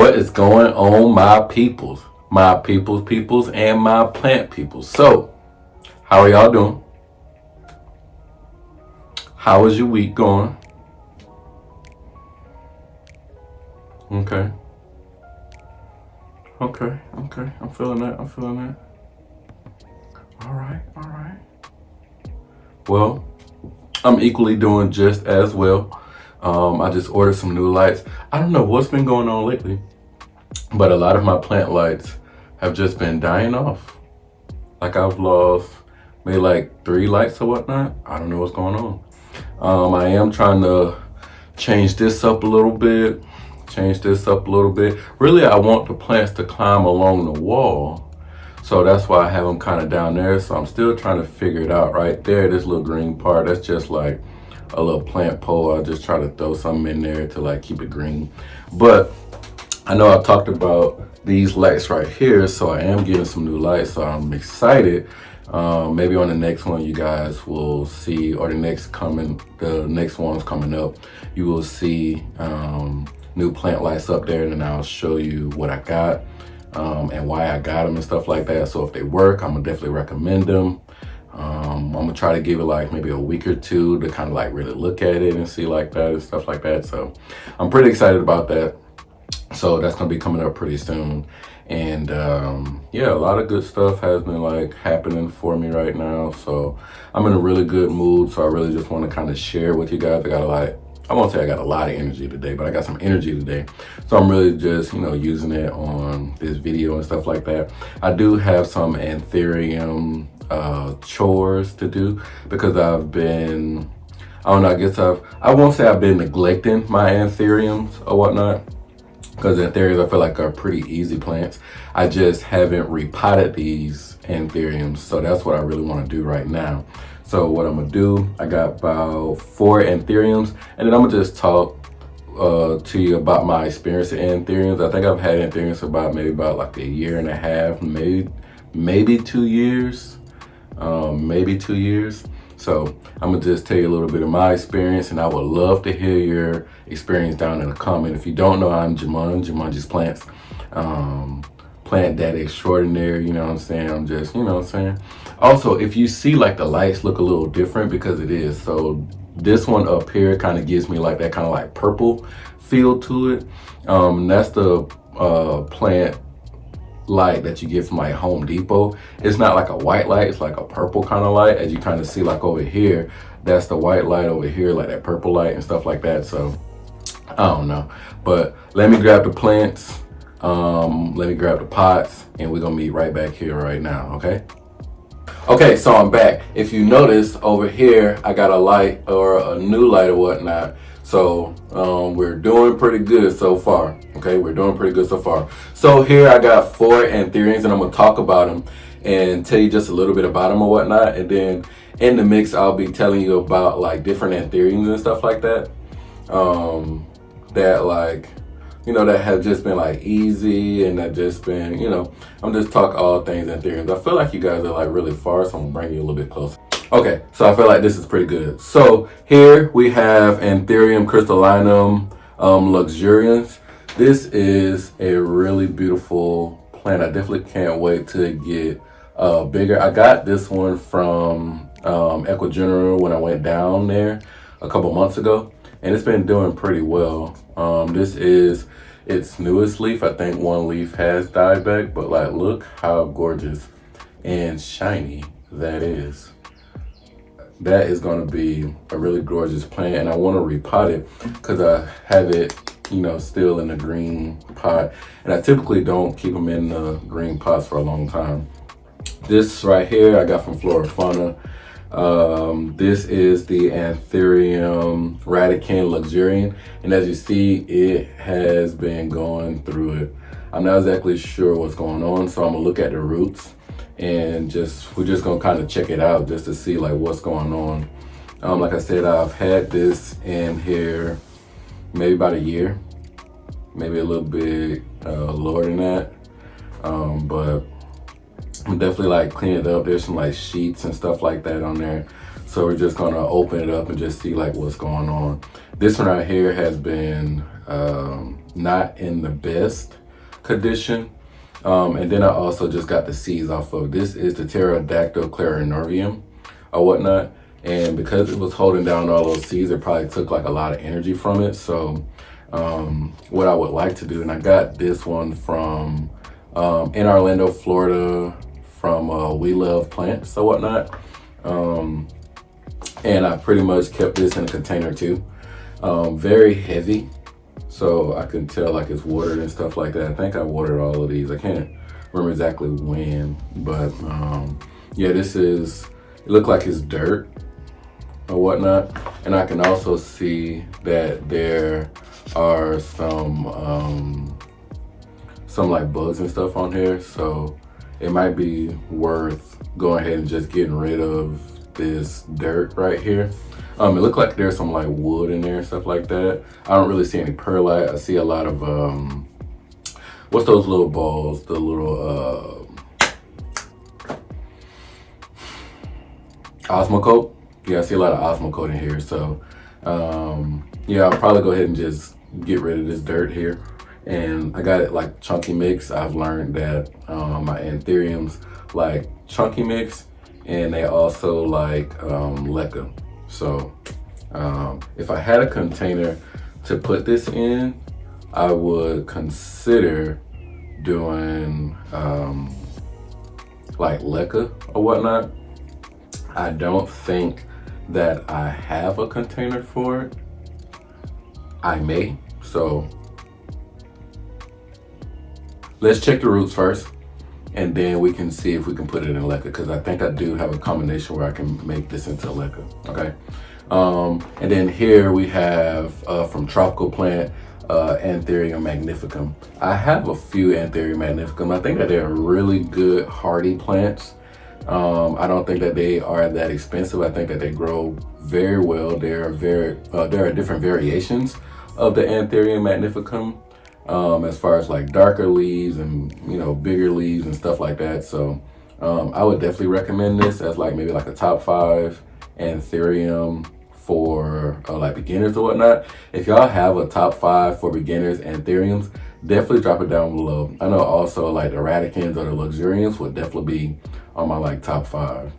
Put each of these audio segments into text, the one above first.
What is going on, my peoples, and my plant peoples? So, how are y'all doing? How is your week going? Okay. I'm feeling that. All right. Well, I'm equally doing just as well. I just ordered some new lights. I don't know what's been going on lately, but a lot of my plant lights have just been dying off. Like I've lost maybe like 3 lights or whatnot. I don't know what's going on. I am trying to change this up a little bit. Really, I want the plants to climb along the wall. So that's why I have them kind of down there. So I'm still trying to figure it out. Right there, this little green part, that's just like a little plant pole. I just try to throw something in there to like keep it green. But I know I talked about these lights right here, so I am getting some new lights. So I'm excited. Maybe on the next one you guys will see, or the next one's coming up, you will see new plant lights up there, and then I'll show you what I got and why I got them and stuff like that. So if they work, I'm gonna definitely recommend them. I'm gonna try to give it like maybe a week or two to kind of like really look at it and see like that and stuff like that. So I'm pretty excited about that. So that's gonna be coming up pretty soon. And yeah, a lot of good stuff has been like happening for me right now. So I'm in a really good mood. So I really just want to kind of share with you guys. I won't say I got a lot of energy today, but I got some energy today. So I'm really just, using it on this video and stuff like that. I do have some Anthurium chores to do because I've been, I won't say I've been neglecting my Anthuriums or whatnot, because Anthuriums I feel like are pretty easy plants. I just haven't repotted these Anthuriums, so that's what I really want to do right now. So what I'm gonna do, I got about 4 Anthuriums, and then I'm gonna just talk to you about my experience in Anthuriums. I think I've had Anthuriums for about like a year and a half, maybe 2 years, So I'm gonna just tell you a little bit of my experience, and I would love to hear your experience down in the comment. If you don't know, I'm Jumanji's Plants, plant daddy extraordinary, you know what I'm saying? I'm just, you know what I'm saying? Also, if you see like the lights look a little different, because it is. So this one up here kind of gives me like that kind of like purple feel to it. That's the plant light that you get from like Home Depot. It's not like a white light, it's like a purple kind of light. As you kind of see like over here, that's the white light over here, like that purple light and stuff like that. So I don't know, but let me grab the plants, let me grab the pots, and we're gonna meet right back here right now. Okay, so I'm back. If you notice over here, I got a light, or a new light or whatnot. So we're doing pretty good so far. We're doing pretty good so far. So here I got 4 Anthuriums, and I'm gonna talk about them and tell you just a little bit about them or whatnot. And then in the mix, I'll be telling you about like different Anthuriums and stuff like that. That like, that have just been like easy, and that just been, I'm just talking all things Anthuriums. I feel like you guys are like really far, so I'm gonna bring you a little bit closer. Okay, so I feel like this is pretty good. So here we have Anthurium crystallinum luxurians. This is a really beautiful plant. I definitely can't wait to get bigger. I got this one from Eco-General when I went down there a couple months ago, and it's been doing pretty well. This is its newest leaf. I think one leaf has died back, but like, look how gorgeous and shiny that is. That is going to be a really gorgeous plant, and I want to repot it because I have it, still in the green pot, and I typically don't keep them in the green pots for a long time. This right here I got from FLORA. This is the Anthurium radicans luxurian, and as you see, it has been going through it. I'm not exactly sure what's going on, so I'm gonna look at the roots and we're just gonna kind of check it out just to see like what's going on. Like I said, I've had this in here maybe about a year, maybe a little bit lower than that, but I'm definitely like clean it up. There's some like sheets and stuff like that on there, so we're just gonna open it up and just see like what's going on. This one right here has been not in the best condition. And then I also just got the seeds off of, this is the Pterodactyl Clarinervium or whatnot. And because it was holding down all those seeds, it probably took like a lot of energy from it. So what I would like to do, and I got this one from in Orlando, Florida, from We Love Plants or whatnot. And I pretty much kept this in a container too. Very heavy, so I can tell like it's watered and stuff like that. I think I watered all of these. I can't remember exactly when, but yeah, this is, it looked like it's dirt or whatnot. And I can also see that there are some like bugs and stuff on here, so it might be worth going ahead and just getting rid of this dirt right here. It looked like there's some like wood in there and stuff like that. I don't really see any perlite. I see a lot of what's those little balls, the little osmocote. Yeah, I see a lot of osmocote in here. So yeah, I'll probably go ahead and just get rid of this dirt here. And I got it like chunky mix. I've learned that my anthuriums like chunky mix, and they also like leca. So if I had a container to put this in, I would consider doing like leca or whatnot. I don't think that I have a container for it. I may, so let's check the roots first, and then we can see if we can put it in leca, because I think I do have a combination where I can make this into leca, okay? And then here we have from Tropical Plant, Anthurium magnificum. I have a few Anthurium magnificum. I think that they're really good hardy plants. I don't think that they are that expensive. I think that they grow very well. There are different variations of the Anthurium magnificum, as far as like darker leaves and, you know, bigger leaves and stuff like that. So I would definitely recommend this as like maybe like a top 5 Anthurium for like beginners or whatnot. If y'all have a top 5 for beginners Anthuriums, definitely drop it down below. I know also like the radicans or the luxurians would definitely be on my like top 5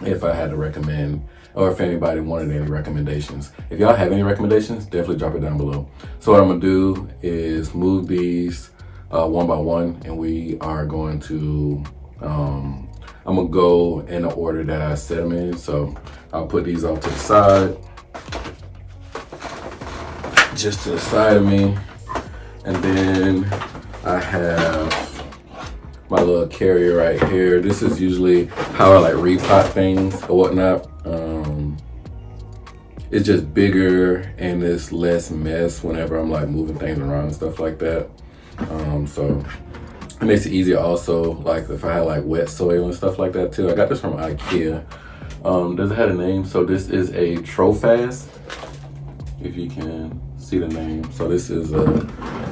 if I had to recommend, or if anybody wanted any recommendations. If y'all have any recommendations, definitely drop it down below. So what I'm gonna do is move these one by one, and we are going to, I'm gonna go in the order that I set them in. So I'll put these off to the side, just to the side of me. And then I have my little carrier right here. This is usually how I like repot things or whatnot. It's just bigger and it's less mess whenever I'm like moving things around and stuff like that. So it makes it easier also, like if I had like wet soil and stuff like that too. I got this from IKEA. Does it have a name? So this is a Trofast, if you can see the name. So this is a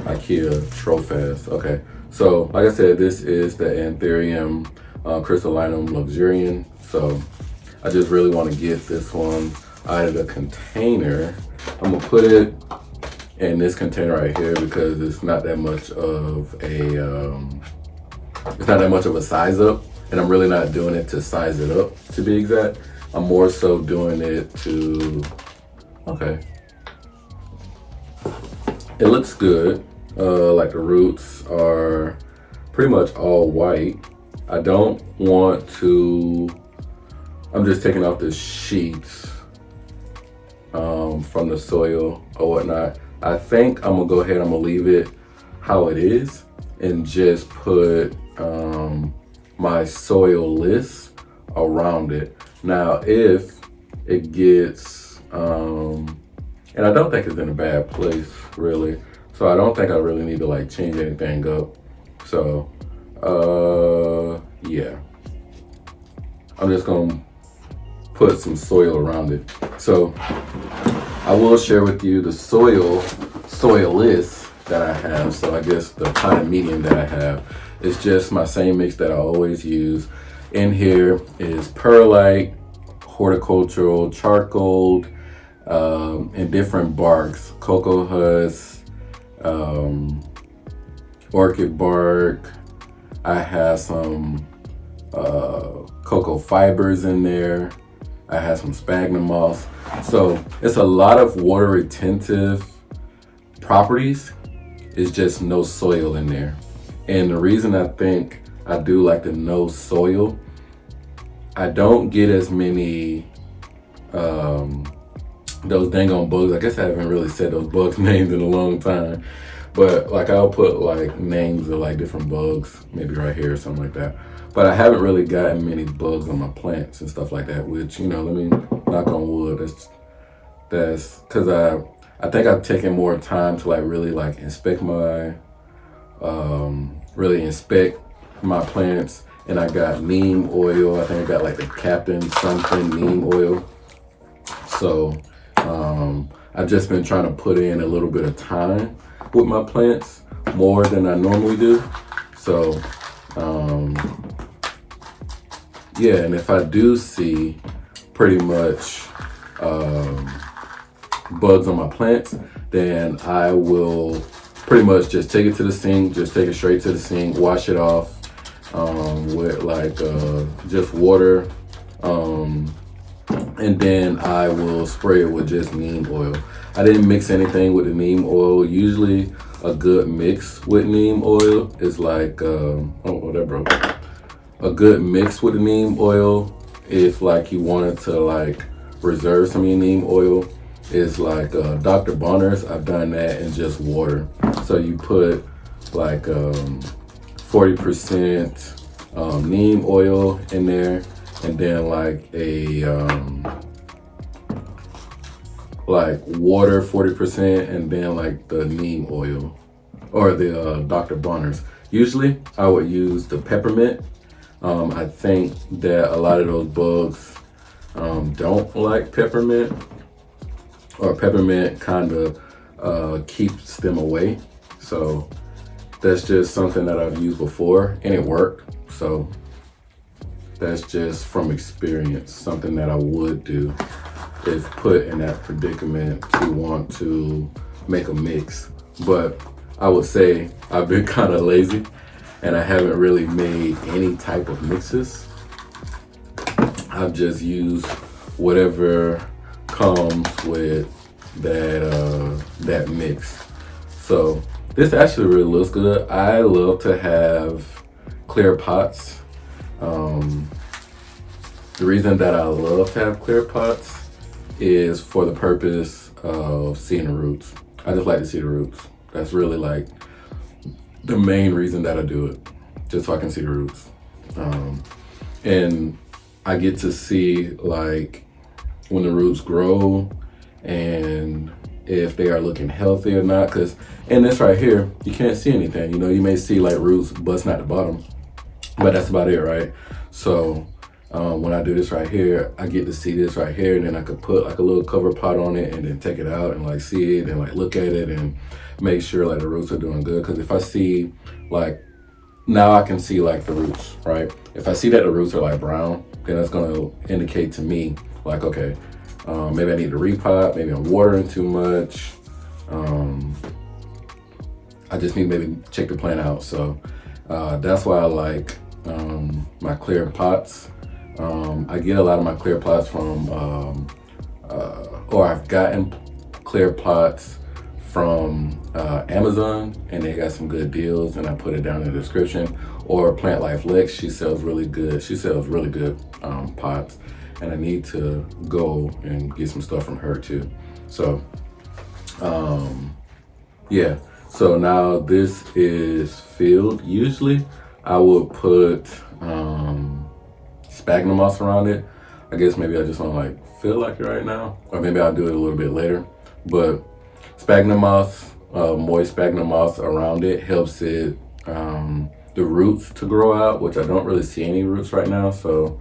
IKEA Trofast. Okay, so like I said, this is the Anthurium crystallinum luxurian. So I just really want to get this one out of the container. I'm gonna put it in this container right here because it's not that much of a size up, and I'm really not doing it to size it up, to be exact. I'm more so doing it to, okay, it looks good. Like the roots are pretty much all white. I don't want to, I'm just taking off the sheets from the soil or whatnot. I think I'm gonna go ahead, I'm gonna leave it how it is and just put my soil list around it. Now, if it gets, and I don't think it's in a bad place really, so I don't think I really need to like change anything up. So, yeah, I'm just gonna put some soil around it. So I will share with you the soil list that I have. So I guess the kind of medium that I have is just my same mix that I always use. In here is perlite, horticultural, charcoal, and different barks, cocoa husk, orchid bark. I have some cocoa fibers in there. I have some sphagnum moss. So it's a lot of water retentive properties. It's just no soil in there. And the reason I think I do like the no soil, I don't get as many those dang on bugs. I guess I haven't really said those bugs names in a long time. But like I'll put like names of like different bugs, maybe right here or something like that. But I haven't really gotten many bugs on my plants and stuff like that, which, you know, let me knock on wood. That's because I think I've taken more time to like really like inspect my, plants. And I got neem oil. I think I got like the Captain something neem oil. So I've just been trying to put in a little bit of time with my plants, more than I normally do. So yeah, and if I do see pretty much bugs on my plants, then I will pretty much just take it to the sink, just take it straight to the sink, wash it off with like just water, and then I will spray it with just neem oil. I didn't mix anything with the neem oil. Usually a good mix with neem oil is like, oh, that broke. A good mix with the neem oil, if like you wanted to like reserve some of your neem oil, is like Dr. Bonner's. I've done that in just water. So you put like 40% neem oil in there, and then like a like water 40%, and then like the neem oil or the Dr. Bonner's. Usually I would use the peppermint. I think that a lot of those bugs don't like peppermint, or peppermint kind of keeps them away. So that's just something that I've used before and it worked. So that's just from experience, something that I would do if put in that predicament to want to make a mix. But I would say I've been kind of lazy and I haven't really made any type of mixes. I've just used whatever comes with that mix. So this actually really looks good. I love to have clear pots. The reason that I love to have clear pots is for the purpose of seeing the roots. I just like to see the roots. That's really like the main reason that I do it, just so I can see the roots. And I get to see like when the roots grow and if they are looking healthy or not. Because in this right here, you can't see anything. You know, you may see like roots busting at the bottom, but that's about it, right? So when I do this right here, I get to see this right here, and then I could put like a little cover pot on it and then take it out and like see it and like look at it and make sure like the roots are doing good. Because if I see like, now I can see like the roots, right? If I see that the roots are like brown, then that's gonna indicate to me like, okay, maybe I need to repot, maybe I'm watering too much. I just need to maybe check the plant out. So that's why I like my clear pots. I get a lot of my clear pots from, or I've gotten clear pots from Amazon, and they got some good deals, and I put it down in the description. Or PLANTLIFELEX, she sells really good. She sells really good pots, and I need to go and get some stuff from her too. So yeah. So now this is filled. Usually I would put Spagnomoss moss around it. I guess maybe I just don't like feel like it right now, or maybe I'll do it a little bit later. But Spagnomoss moss, moist Spagnomoss moss around it helps it the roots to grow out, which I don't really see any roots right now. So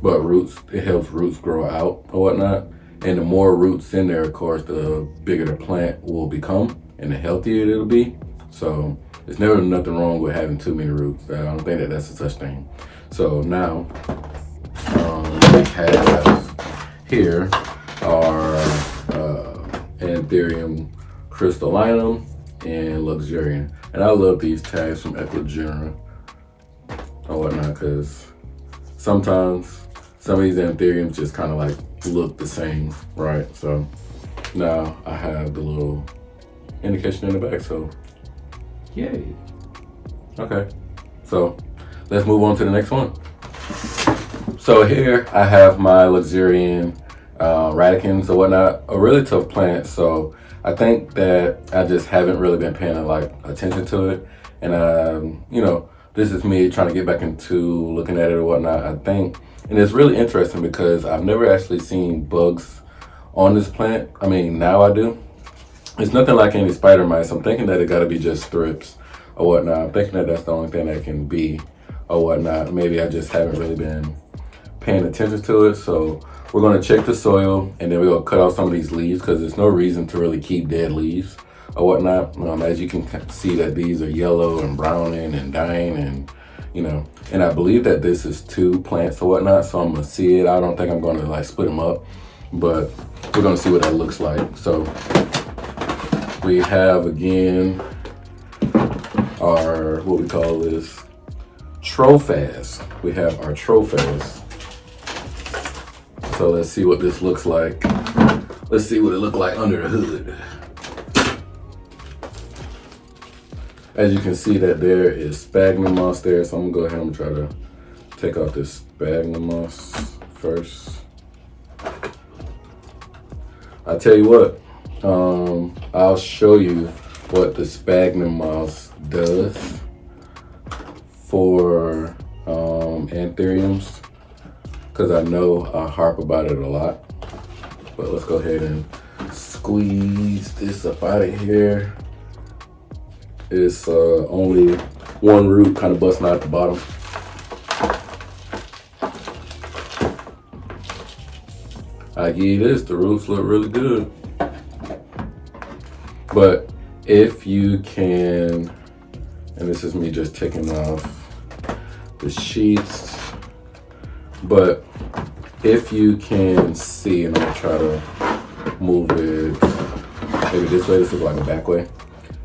but roots, it helps roots grow out or whatnot. And the more roots in there, of course, the bigger the plant will become and the healthier it'll be. So there's never nothing wrong with having too many roots. I don't think that that's a such thing. So now we have here are Anthurium crystallinum and luxurian. And I love these tags from Eclogenera or whatnot, because sometimes some of these Anthuriums just kind of like look the same, right? So now I have the little indication in the back, so yay. Okay, so let's move on to the next one. So here I have my luxurian radicans or whatnot, a really tough plant. So I think that I just haven't really been paying like attention to it. And you know, this is me trying to get back into looking at it or whatnot, I think. And it's really interesting because I've never actually seen bugs on this plant. I mean, now I do. It's nothing like any spider mites. I'm thinking that it gotta be just thrips or whatnot. I'm thinking that that's the only thing that can be or whatnot. Maybe I just haven't really been paying attention to it. So we're gonna check the soil, and then we're gonna cut off some of these leaves because there's no reason to really keep dead leaves or whatnot. As you can see that these are yellow and browning and dying, and you know, and I believe that this is 2 plants or whatnot, so I'm gonna see it. I don't think I'm gonna like split them up, but we're gonna see what that looks like. So we have again our, what we call this, trophas. We have our trophas. So let's see what this looks like. Let's see what it looked like under the hood. As you can see that there is Spagnomoss moss there, so I'm gonna go ahead and try to take off this Spagnomoss moss first. I tell you what, I'll show you what the Spagnomoss moss does for anthuriums, because I know I harp about it a lot. But let's go ahead and squeeze this up out of here. It's only one root kind of busting out the bottom. I give you this, the roots look really good. But if you can, and this is me just taking off the sheets, but if you can see, and I'm gonna try to move it maybe this way, this is like a back way.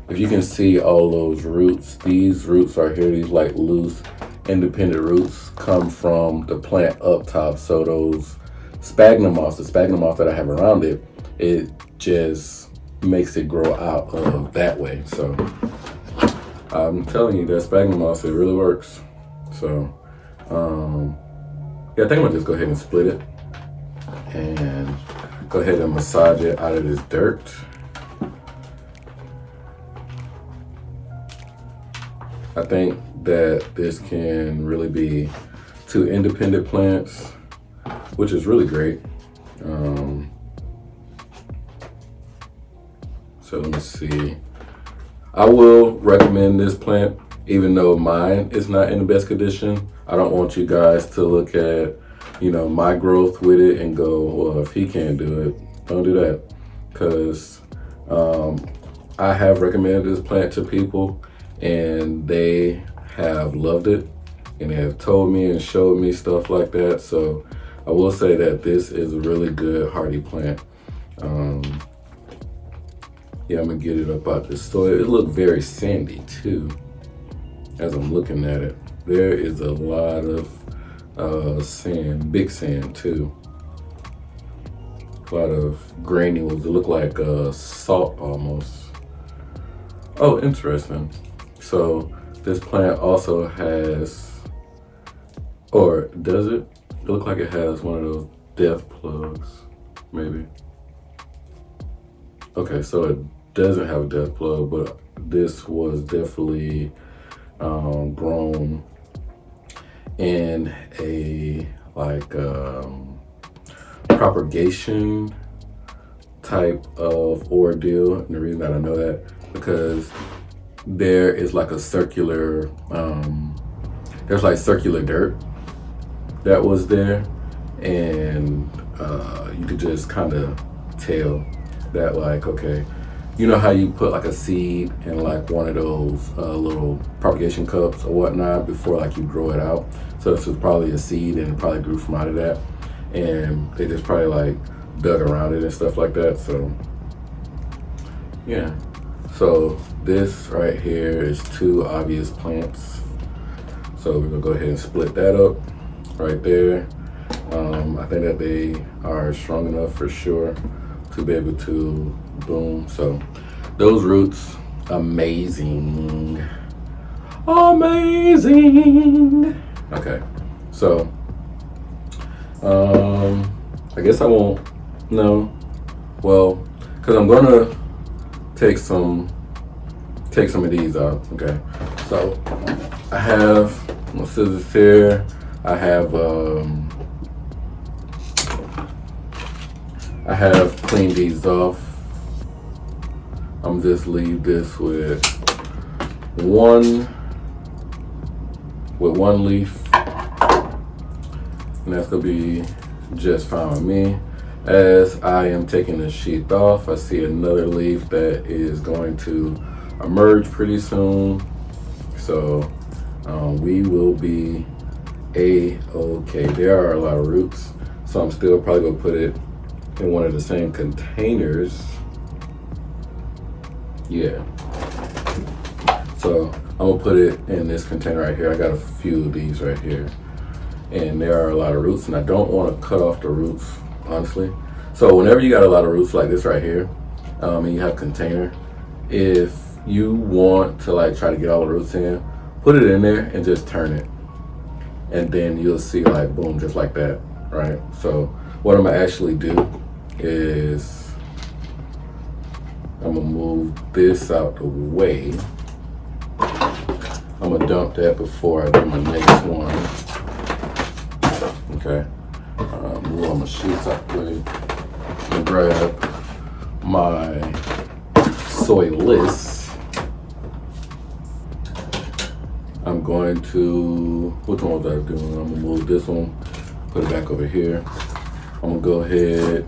If you can see all those roots, these roots are here, these like loose, independent roots come from the plant up top. So those Spagnomoss moss, the Spagnomoss moss that I have around it, it just makes it grow out of that way. So I'm telling you, that Spagnomoss moss, it really works. So yeah, I think I'm gonna just go ahead and split it and go ahead and massage it out of this dirt. I think that this can really be 2 independent plants, which is really great. So let me see. I will recommend this plant, even though mine is not in the best condition. I don't want you guys to look at, you know, my growth with it and go, well, if he can't do it, don't do that. Because I have recommended this plant to people, and they have loved it, and they have told me and showed me stuff like that. So I will say that this is a really good hardy plant. Yeah, I'm gonna get it up out the soil. It looked very sandy too, as I'm looking at it. There is a lot of sand, big sand too. A lot of granules. It look like salt almost. Oh, interesting. So this plant also has, or does it? It look like it has one of those death plugs, maybe. Okay, so it doesn't have a death plug, but this was definitely grown in a like propagation type of ordeal. And the reason that I know that, because there is like a circular, there's like circular dirt that was there, and you could just kind of tell that, like, okay, you know how you put like a seed in like one of those little propagation cups or whatnot before like you grow it out. So this was probably a seed, and it probably grew from out of that. and they just probably like dug around it and stuff like that. So yeah, so this right here is 2 obvious plants. So we're gonna go ahead and split that up right there. I think that they are strong enough for sure to be able to boom. So those roots, amazing. Amazing. Okay, so I guess I won't, no, well, because I'm gonna take some of these out. Okay, so I have my scissors here. I have cleaned these off. I'm just leave this with one leaf, and that's gonna be just fine with me. As I am taking the sheath off, I see another leaf that is going to emerge pretty soon. So we will be a-okay. There are a lot of roots, so I'm still probably gonna put it in one of the same containers. Yeah. So I'm gonna put it in this container right here. I got a few of these right here, and there are a lot of roots, and I don't want to cut off the roots, honestly. So whenever you got a lot of roots like this right here, and you have a container, if you want to like try to get all the roots in, put it in there and just turn it, and then you'll see like boom, just like that, right? So what I'm gonna actually do is I'm gonna move this out the way. I'm gonna dump that before I do my next one. Okay, move all my sheets out the way. I'm gonna grab my soilless. I'm going to, which one was I doing? I'm gonna move this one, put it back over here. I'm gonna go ahead,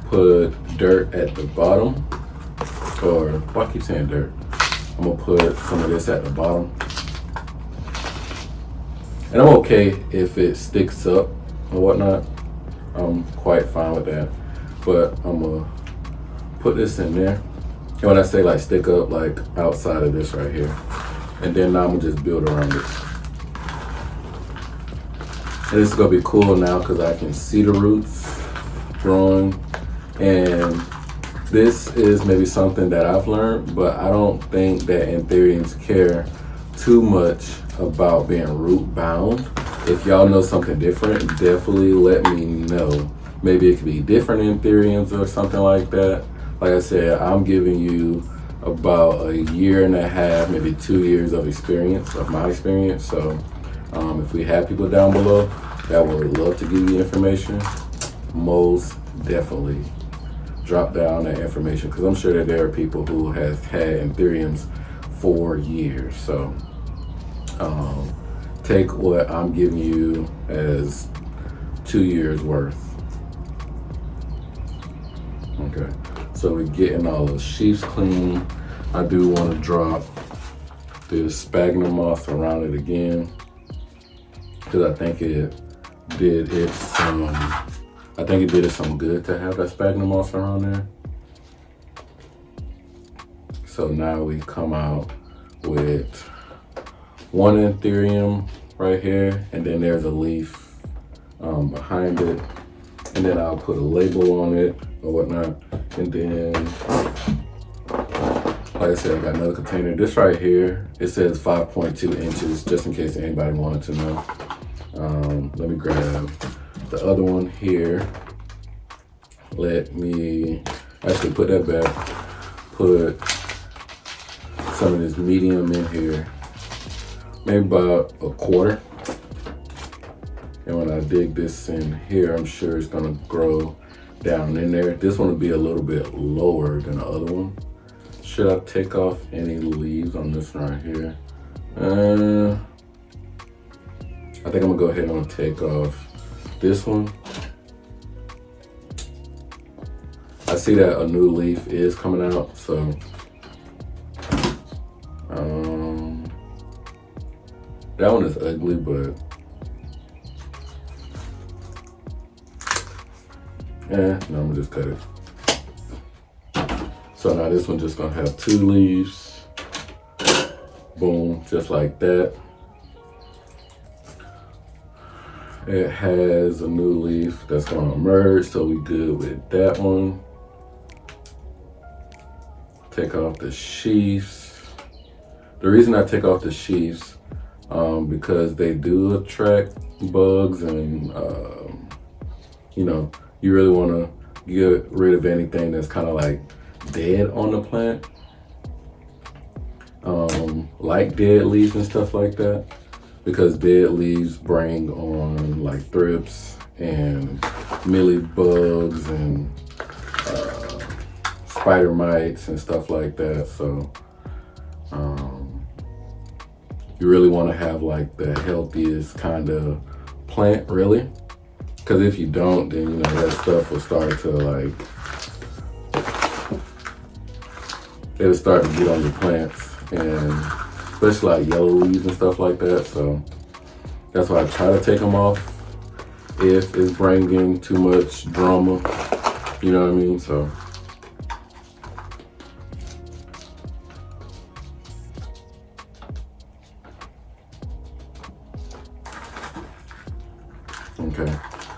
put dirt at the bottom, or why I keep saying dirt? I'm gonna put some of this at the bottom. And I'm okay if it sticks up or whatnot. I'm quite fine with that. But I'm gonna put this in there. And when I say like stick up, like outside of this right here. And then now I'm gonna just build around it. And this is gonna be cool now because I can see the roots growing. And this is maybe something that I've learned, but I don't think that Anthuriums care too much about being root bound. If y'all know something different, definitely let me know. Maybe it could be different Anthuriums or something like that. Like I said, I'm giving you about a year and a half, maybe 2 years of experience, of my experience. So if we have people down below that would love to give you information, most definitely drop down that information, because I'm sure that there are people who have had Anthuriums for years. So take what I'm giving you as 2 years worth. Okay, so we're getting all the sheaths clean. I do want to drop this Spagnoss moss around it again, because I think it did it some good to have that Spagnoss moss around there. So now we come out with one Anthurium right here, and then there's a leaf behind it, and then I'll put a label on it or whatnot. And then, like I said, I got another container. This right here, it says 5.2 inches, just in case anybody wanted to know. Let me grab the other one here. Let me actually put that back. Put some of this medium in here, maybe about a quarter. And when I dig this in here, I'm sure it's gonna grow down in there. This one will be a little bit lower than the other one. Should I take off any leaves on this one right here? I think I'm gonna go ahead and take off this one. I see that a new leaf is coming out, so that one is ugly, but No, I'm gonna just cut it. So now this one just gonna have 2 leaves. Boom, just like that. It has a new leaf that's gonna emerge, so we good with that one. Take off the sheaths. The reason I take off the sheaths, because they do attract bugs, and you know, you really wanna get rid of anything that's kind of like dead on the plant. Like dead leaves and stuff like that, because dead leaves bring on like thrips and mealybugs and spider mites and stuff like that. So you really want to have like the healthiest kind of plant, really, because if you don't, then you know that stuff will start to like, it'll start to get on your plants, and especially like yellow leaves and stuff like that. So that's why I try to take them off if it's bringing too much drama, you know what I mean? So okay,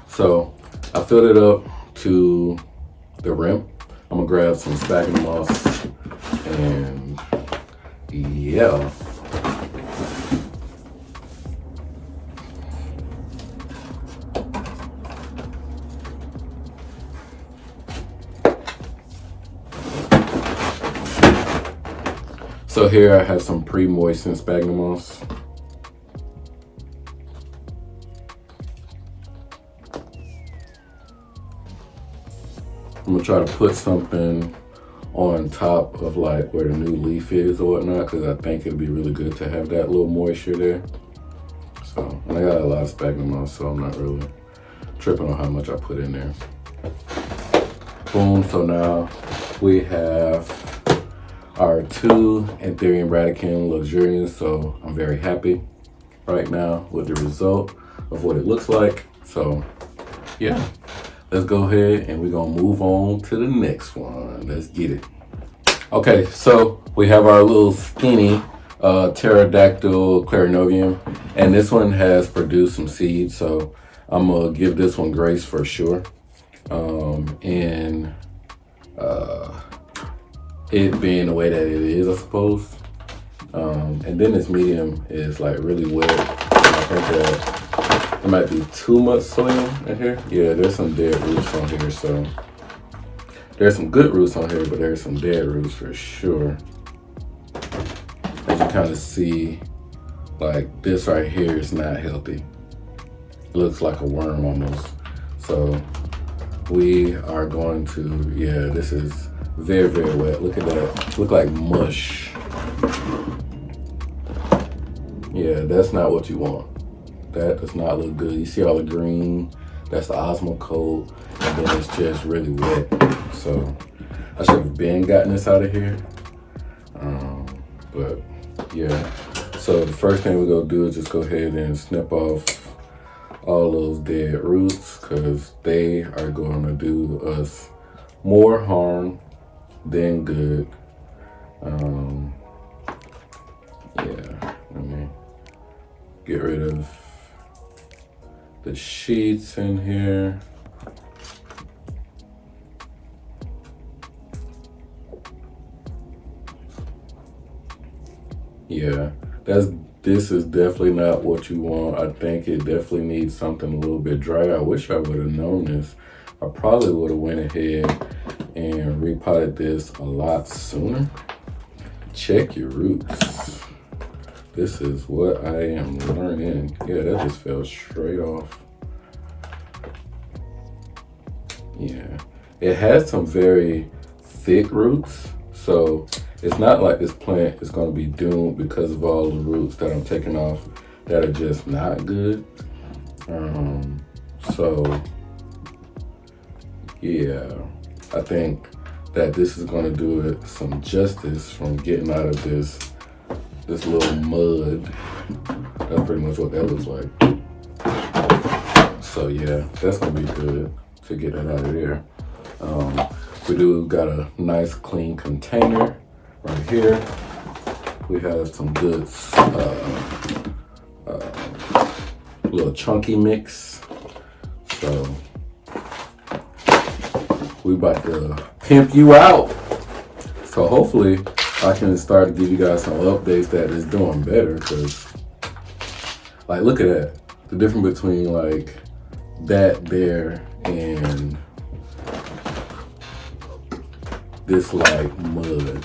so I filled it up to the rim. I'm gonna grab some Spagnoss moss, and yeah. So here I have some pre-moistened Spagnoss moss. I'm gonna try to put something on top of like where the new leaf is or whatnot, because I think it'd be really good to have that little moisture there. So, and I got a lot of Spagnoss moss, so I'm not really tripping on how much I put in there. Boom, so now we have our 2 Anthurium radican luxurians, so I'm very happy right now with the result of what it looks like. So yeah, let's go ahead and we're gonna move on to the next one. Let's get it. Okay, so we have our little skinny Pterodactyl Clarinervium, and this one has produced some seeds, so I'm gonna give this one grace for sure. It being the way that it is, I suppose. And then this medium is like really wet. I think that there might be too much soil in here. Yeah, there's some dead roots on here, so there's some good roots on here, but there's some dead roots for sure. As you kind of see, like this right here is not healthy. It looks like a worm almost. So we are going to, yeah, this is very, very wet. Look at that, look like mush. Yeah, that's not what you want. That does not look good. You see all the green, that's the osmocote, and then it's just really wet. So I should have been gotten this out of here. But yeah, so the first thing we're gonna do is just go ahead and snip off all those dead roots, because they are gonna do us more harm than good. Yeah, let me get rid of the sheets in here. Yeah, this is definitely not what you want. I think it definitely needs something a little bit drier. I wish I would have known this. I probably would have went ahead and repotted this a lot sooner. Check your roots. This is what I am learning. Yeah, that just fell straight off. Yeah, it has some very thick roots, so it's not like this plant is going to be doomed because of all the roots that I'm taking off that are just not good. So yeah, I think that this is going to do it some justice from getting out of this little mud. That's pretty much what that looks like. So yeah, that's going to be good. to get it out of there. We do got a nice clean container right here. We have some good little chunky mix. So we about to pimp you out. So hopefully I can start to give you guys some updates that is doing better, because like look at that. The difference between like that there and this like mud.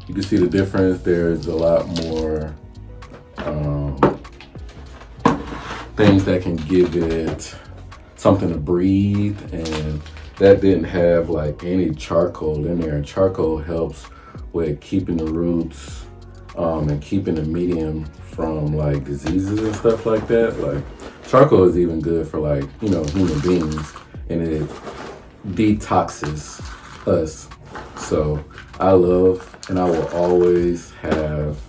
You can see the difference. There's a lot more things that can give it something to breathe, and that didn't have like any charcoal in there. And charcoal helps with keeping the roots and keeping the medium from like diseases and stuff like that. Like charcoal is even good for like, you know, human beings, and it detoxes us. So I love, and I will always have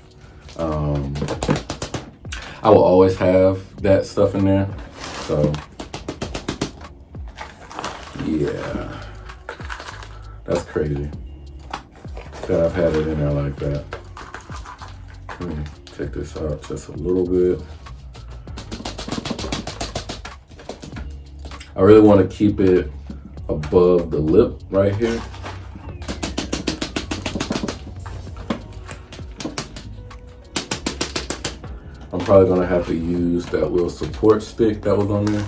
that stuff in there. So yeah, that's crazy that I've had it in there like that. Let me take this out just a little bit. I really want to keep it above the lip right here. I'm probably gonna have to use that little support stick that was on there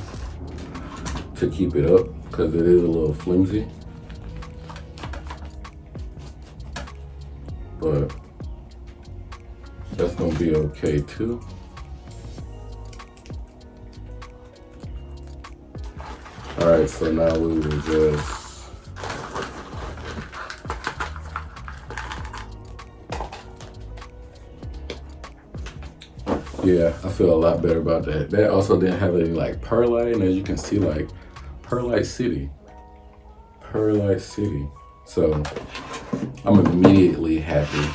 to keep it up, because it is a little flimsy. But that's gonna be okay too. All right, so now we will just yeah, I feel a lot better about that. That also didn't have any like perlite, and as you can see, like Perlite City. So I'm immediately happy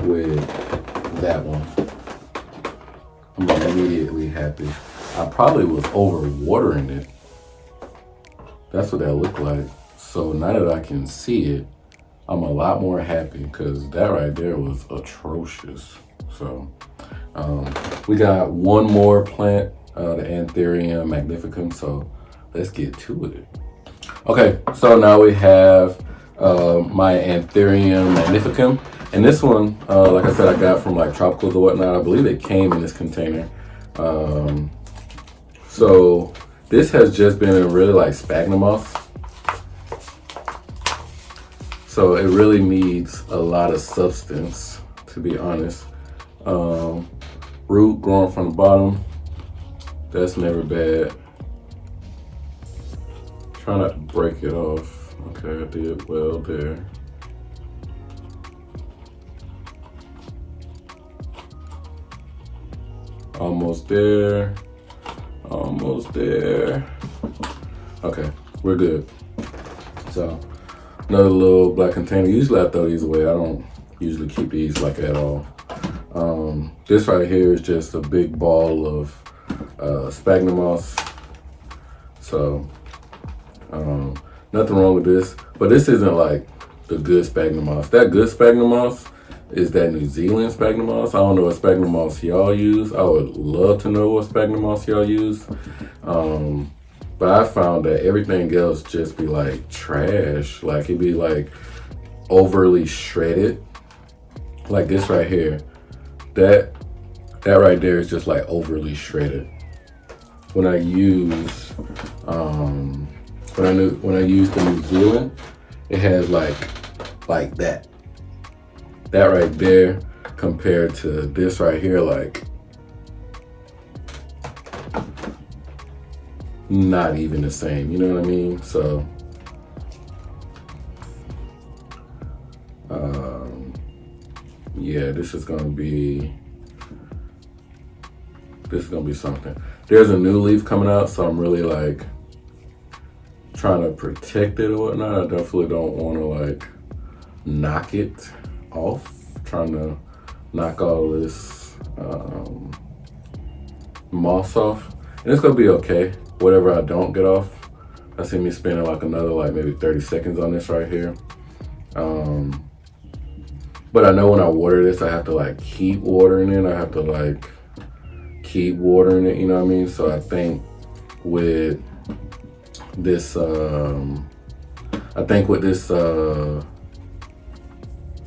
with that one. I'm immediately happy. I probably was over watering it. That's what that looked like. So now that I can see it, I'm a lot more happy, because that right there was atrocious. So we got one more plant, the Anthurium magnificum. So let's get to it. Okay, so now we have my Anthurium magnificum, and this one, like I said, I got from like Tropicals or whatnot. I believe it came in this container. So this has just been in really like Spagnomoss. So it really needs a lot of substance, to be honest. Root growing from the bottom, that's never bad. Try not to break it off. Okay, I did well there. Almost there. Almost there. Okay, we're good. So another little black container. Usually I throw these away. I don't usually keep these like at all. This right here is just a big ball of Spagmoss. So nothing wrong with this, but this isn't like the good Spagmoss. That good Spagmoss is that New Zealand Spagmoss. I don't know what Spagmoss y'all use. I would love to know what Spagmoss y'all use. But I found that everything else just be like trash. Like it'd be like overly shredded. Like this right here. That right there is just like overly shredded. When I use when I use the New Zealand, it has like that. That right there compared to this right here, like not even the same, you know what I mean? So yeah, this is gonna be something. There's a new leaf coming out, so I'm really like trying to protect it or whatnot. I definitely don't want to like knock it off. Trying to knock all this moss off, and it's gonna be okay. Whatever I don't get off, I see me spending like another like maybe 30 seconds on this right here. But I know when I water this, I have to like keep watering it. I have to like keep watering it, you know what I mean? So I think with this,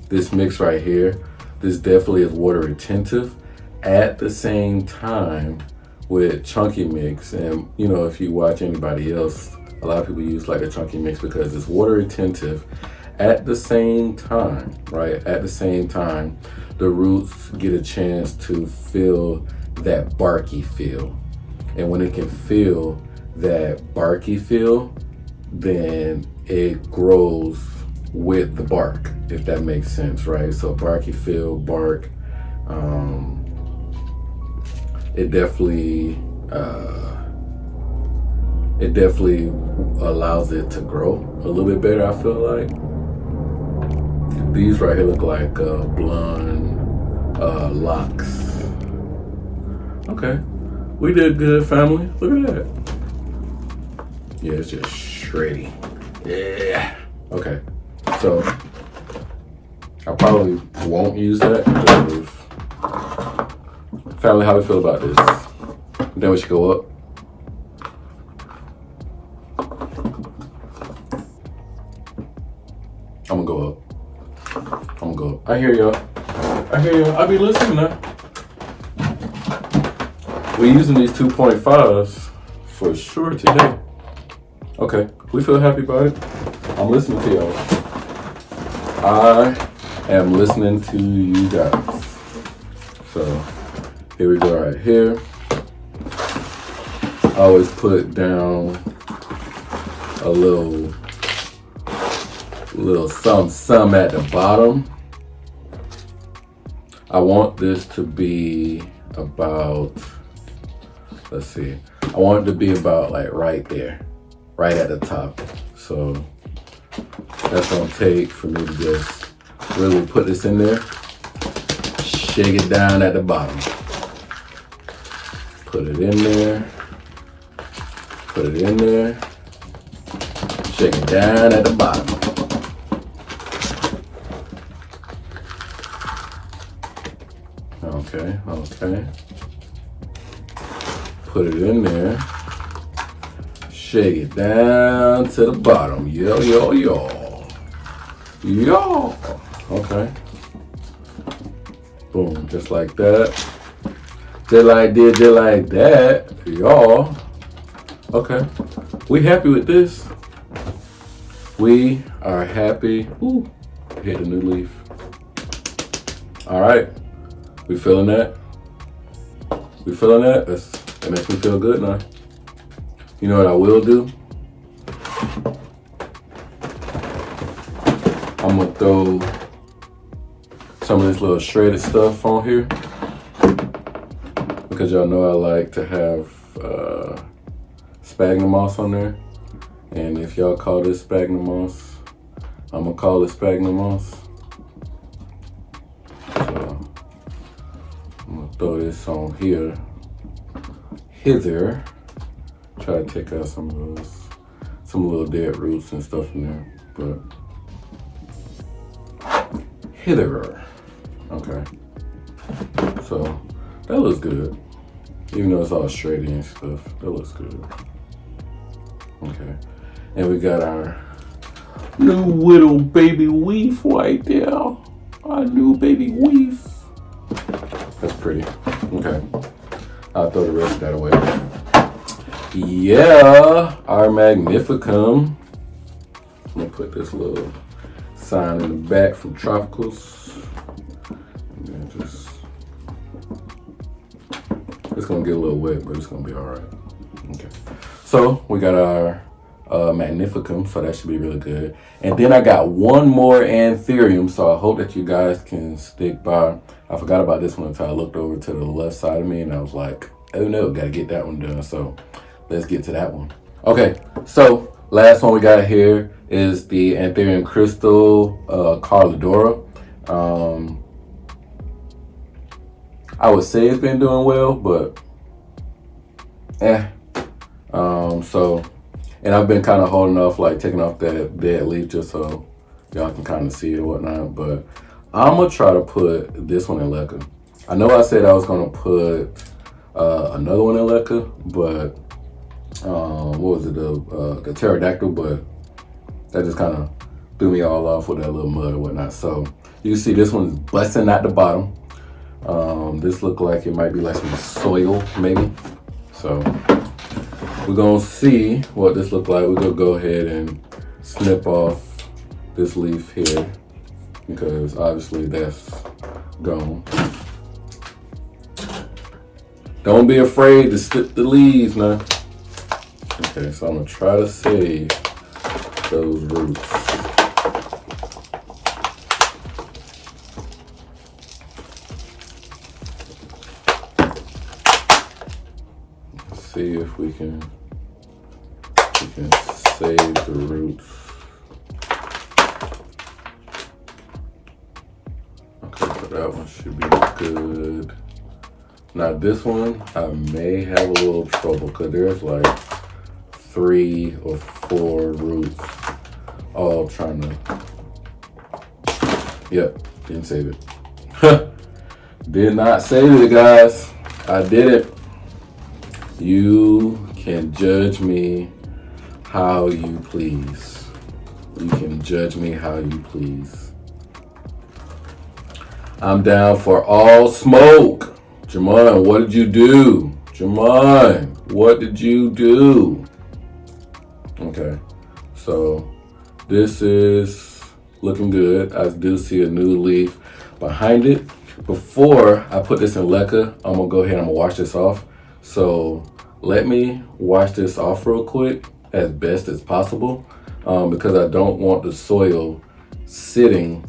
this mix right here, this definitely is water retentive. At the same time with chunky mix, and you know, if you watch anybody else, a lot of people use like a chunky mix because it's water retentive. At the same time, right? At the same time, the roots get a chance to feel that barky feel. And when it can feel that barky feel, then it grows with the bark, if that makes sense, right? So barky feel, bark, it definitely allows it to grow a little bit better, I feel like. These right here look like blonde locks. Okay, we did good, family. Look at that. Yeah, it's just shreddy. Yeah. Okay, so I probably won't use that. Family, how do you feel about this? Then we should go up. I'm gonna go up. I hear y'all. I be listening now. We're using these 2.5s for sure today. Okay, we feel happy about it. I'm listening to y'all. I am listening to you guys. So here we go right here. I always put down a little some at the bottom. I want this to be about, let's see, I want it to be about like right there, right at the top. So that's gonna take for me to just really put this in there, shake it down at the bottom, put it in there, put it in there, shake it down at the bottom. Okay. Put it in there. Shake it down to the bottom. Yo. Okay. Boom, just like that. Just like that. Y'all. Okay. We happy with this. We are happy. Ooh, hit a new leaf. All right. We feeling that? We feeling that? That makes me feel good now. You know what I will do? I'm gonna throw some of this little shredded stuff on here because y'all know I like to have Spagnomoss moss on there. And if y'all call this Spagnomoss moss, I'm gonna call it Spagnomoss moss. Throw this on here, hither. Try to take out some of those, some little dead roots and stuff in there, but hither. Okay, so that looks good. Even though it's all shreddy and stuff, that looks good. Okay, and we got our new little baby leaf right there. Our new baby leaf. That's pretty. Okay. I'll throw the rest of that away. Yeah, our Magnificum. I'm gonna put this little sign in the back from Tropicals. And then just, it's gonna get a little wet, but it's gonna be all right. Okay. So we got our Magnificum, so that should be really good. And then I got one more Anthurium, so I hope that you guys can stick by. I forgot about this one until I looked over to the left side of me and I was like, oh no, gotta get that one done. So let's get to that one. Okay, so last one we got here is the Anthurium Crystal Carladora. I would say it's been doing well, but so And I've been kind of holding off, like taking off that dead leaf just so y'all can kind of see it or whatnot. But I'm gonna try to put this one in leca. I know I said I was gonna put another one in leca, but what was it, the pterodactyl, but that just kind of threw me all off with that little mud or whatnot. So you can see this one's busting at the bottom. This looked like it might be like some soil maybe. So we're gonna see what this look like. We're gonna go ahead and snip off this leaf here because obviously that's gone. Don't be afraid to snip the leaves now. Okay, so I'm gonna try to save those roots. Let's see if we can save the roots. Okay, so that one should be good. Now this one, I may have a little trouble because there's like 3 or 4 roots all trying to, yep, didn't save it. Did not save it, guys. I did it. You can judge me how you please. You can judge me how you please. I'm down for all smoke. Jamon, what did you do? Jamon, what did you do? Okay, so this is looking good. I do see a new leaf behind it. Before I put this in leca, I'm gonna go ahead and I'm gonna wash this off. So let me wash this off real quick as best as possible because I don't want the soil sitting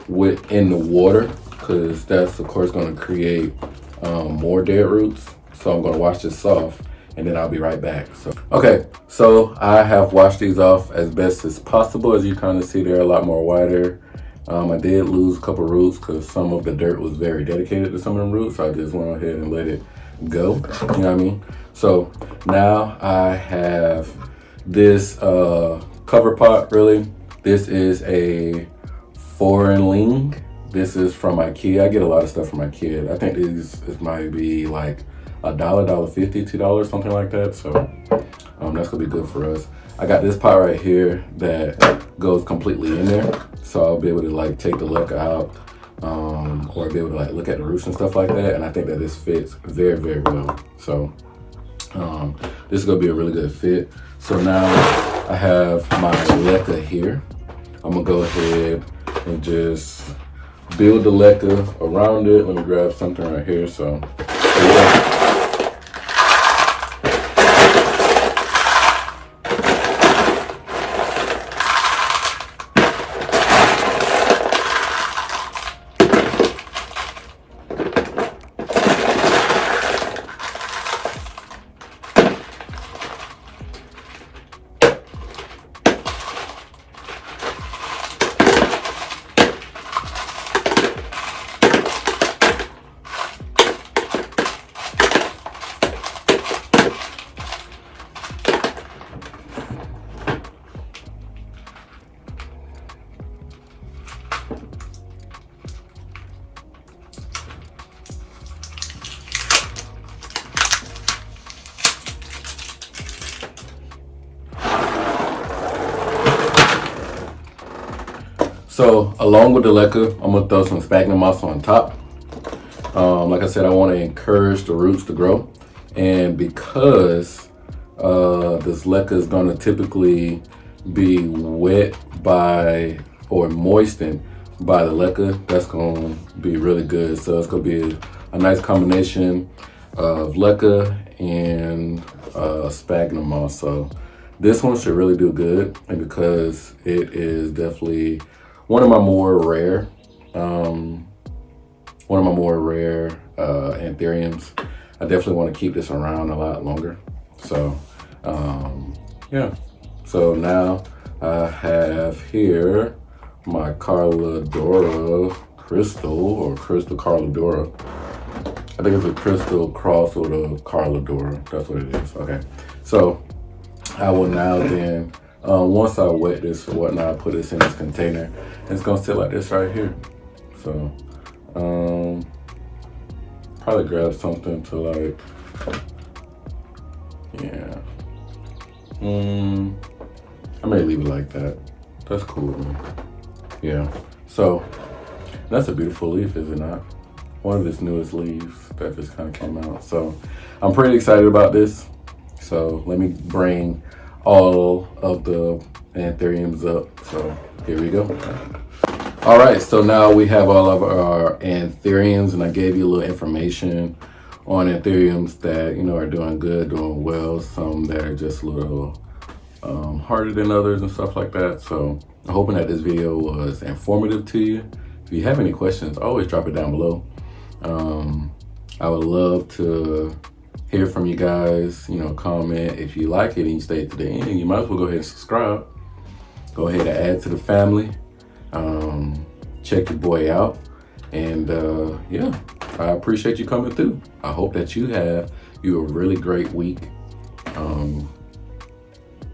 within the water because that's of course gonna create more dead roots. So I'm gonna wash this off and then I'll be right back. So, okay, so I have washed these off as best as possible. As you kind of see, they're a lot more wider. I did lose a couple roots because some of the dirt was very dedicated to some of them roots. So I just went ahead and let it go, you know what I mean? So now I have this cover pot, really. This is a FÖRENLIG. This is from IKEA. I get a lot of stuff from IKEA. I think this might be like $1, $1.50, $2, something like that. So that's gonna be good for us. I got this pot right here that goes completely in there. So I'll be able to like take the leca out or be able to like look at the roots and stuff like that. And I think that this fits very, very well. So this is gonna be a really good fit. So now I have my leca here. I'm gonna go ahead and just build the leca around it. Let me grab something right here. So yeah. So along with the leca, I'm gonna throw some Spagnomoss moss on top. Like I said, I want to encourage the roots to grow, and because this leca is gonna typically be wet by or moistened by the leca, that's gonna be really good. So it's gonna be a nice combination of leca and sphagnum moss. So this one should really do good, and because it is definitely one of my more rare anthuriums, I definitely want to keep this around a lot longer. So yeah, so now I have here my Carladora crystal, or crystal Carladora. I think it's a crystal cross with a Carladora. That's what it is. Okay, so I will now then, once I wet this or whatnot, I put this in this container. It's gonna sit like this right here. So, probably grab something to like, yeah. I may leave it like that. That's cool with me. Yeah. So, that's a beautiful leaf, is it not? One of its newest leaves that just kind of came out. So, I'm pretty excited about this. So, let me bring all of the anthuriums up. So, here we go. All right, so now we have all of our anthuriums, and I gave you a little information on anthuriums that, you know, are doing good, doing well, some that are just a little harder than others and stuff like that. So I'm hoping that this video was informative to you. If you have any questions, always drop it down below. I would love to hear from you guys, you know, comment. If you like it and you stay to the end, you might as well go ahead and subscribe. Go ahead and add to the family. Check your boy out. And yeah, I appreciate you coming through. I hope that you have a really great week.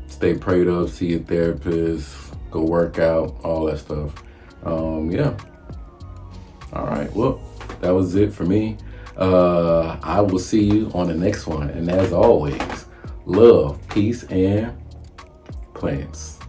Stay prayed up, see your therapist, go work out, all that stuff. Yeah. All right, well, that was it for me. I will see you on the next one. And as always, love, peace, and plants.